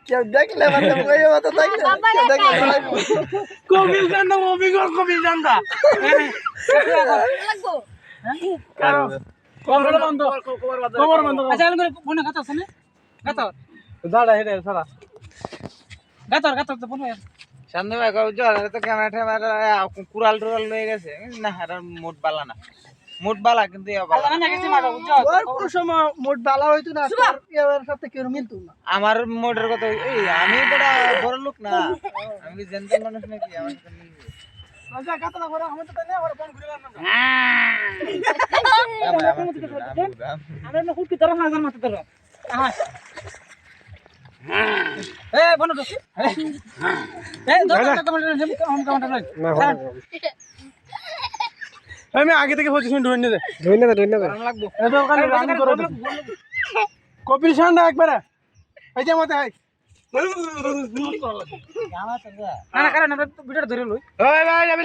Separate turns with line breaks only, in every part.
কেউ দেখলে মানে বইয়ে মতো থাকলে কেউ দেখলে
কবিল জানদা অভিজ্ঞ কবিল জানদা
লাগবো
কারো কবর বন্ধ কবর বন্ধ আচ্ছা আমি ফোনে কথা আছে না কথা দাঁড়া হেডে সারা গাতর তো ফোন
সামনে ভাই কও জল তো ক্যামেরা ট্যামেরা কুরাল টুরাল লয়ে গেছে না আর মোট বালা না মোট বালা কিন্তু
আল্লাহ না গেছে মারা বুঝছো
ওর কোন সময় মোট বালা হইতো না এর সাথে কেউ মিলতো না
আমার মোটের কথা এই আমি বড় লোক না আমি জেন্টল মানুষ নাকি আমার সাথে মিলবে
আচ্ছা গাতলা করে আমি তো না আর ফোন ঘুরে না আমরা না হুট ধরা না জান মাথা ধরা এ বনো তো এ ধর আমি আগে থেকে পজিশন ধরে নিয়ে
লাগবো
এবার কাল রান করে কপিল ঠান্ডা একবার এই যে মতে হাই না না কারণ আমরা ভিডিওটা ধরে লই
ওই ভাই আমি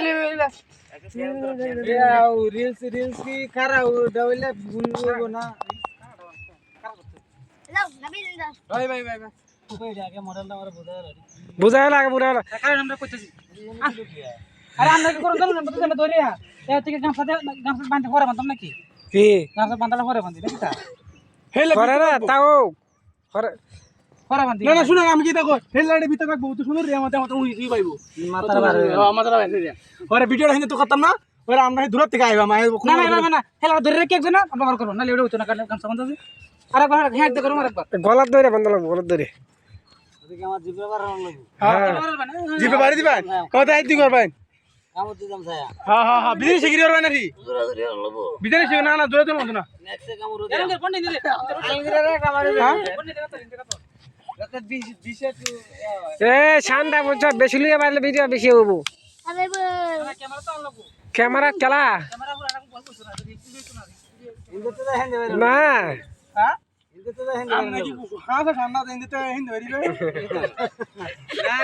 রিলস কি খারাপ ডাউলে ভুলবো না
লাও নবী দাও
ভাই ভাই ভাই
বুঝায় লাগে কারণ আমরা কইতেছি আরে আমরা কি করব জানো না তো ধরে এ থেকে গামছা বাঁধতে পরে বাঁধতাম নাকি
কি
গামছা বাঁধালে পরে বাঁধি নাকি তা
করে না তাও করে
পরে বাঁধি না না শুনো আমি কি দেখো হেডলাইটের ভিতরে রাখবো তো সুন্দর রে আমাদের উই পাইবো মাথার বাইরে রে ওরে ভিডিওটা হিনে তো করতাম না ওরে আমরা দূর থেকে আইবা না না হেলা ধরে রেখে একজন আমরা বার করব না লেড়ে হইতো না গামছা বাঁধাছি আরেকবার হ্যাঁ দেখো আরেকবার
গলাত ধরে বান্ধা লাগবো গলাত ধরে
ওদিকে আমার জিপে বার হলো
জিপে বাড়ি দিবেন কত আইতি করবেন
কাম দিতাম ছায়া
হ্যাঁ বিদেশি শিগগিরি করবেন নাকি বিদেশি শিগগিরি না দূরে দূরে না
নেক্সট কাম রো
এরকম ফোন দিলে
আলগিরা কামারে
ফোন দিলে
রাতে 20 টু
এ শানটা বুঝছ বেশি লিয়ে পারলে ভিডিও বেশি হবো
আরে
ক্যামেরা তো লাগবো
ক্যামেরা চালা
ক্যামেরা পুরো এরকম বল করছ না
ইন্দে তো দেখেন দেবে
না
হ্যাঁ
ইন্দে তো দেখেন
আমরা কি হ্যাঁ ঠান্ডা দিন দিতে হিন্দ হরিবে
না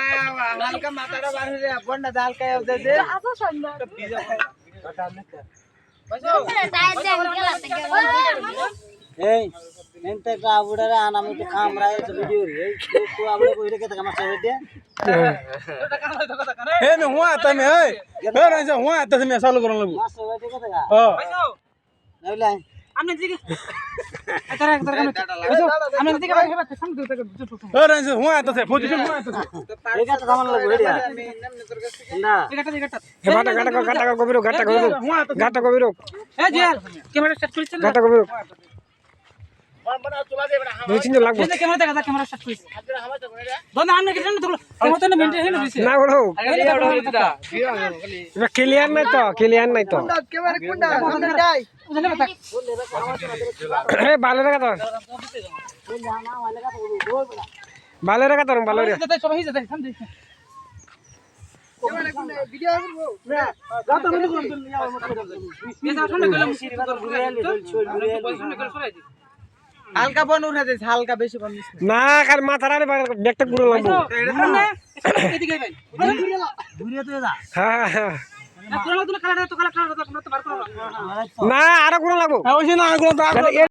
হালকা মাথাটা বার হয়ে যায় বন্ডা ডাল কায় দে দে
আসো সুন্দর
পয়সা
টায়ার দে গেলা থেকে
এই এনতে কা বুড়ারে আনামে তো কামরায় ভিডিও রে তো আমরা কইরে কে টাকা মাছ হইতে
এ মে হুয়া তা মে এ রাইছে হুয়া তা মে চালু করন লাগবো
মাছ হইতে কে টাকা
হ্যাঁ
নাইলাই
আমনে দিকে আতারা আতারা আমনে দিকে ভাই হেবা সামনে দিকে এ রাইছে হুয়া তা পজিশন হুয়া তা
একা তো সামান লাগবে রে না
এটা
গাটা গভীর গাটা গভীর
এ জিয়াল ক্যামেরা সেট করিছ না
গাটা গভীর
বড় তোলা দে বড়
দুই তিন লাগবো
এই ক্যামেরা দেখা ক্যামেরা সেট করিছ দোনা আমনে কিছু না তো মত না মেইনটেইন হইছে
না বড়
আগে
ক্লিয়ার নাই তো
ক্যামেরা কোনটা সামনে যাই
বুঝলে কথা
এ ভালো রে গাটা ভালো রে গাটা ভালো রে
সবাই যেতে সামনে
ভিডিও করব না
গাতা মনে কোন এটা সামনে গেলাম ঘুরে
হালকা বন উঠা দে হালকা বেশি বন দিস
না কার মাথার আরে ব্যাগটা ঘুরে লাগবো
এদিকে ভাই
ঘুরে তো যা
হ্যাঁ
না কোন তো কালার তো কালার তো বার করো
না আরো ঘুরে লাগবো
ওই না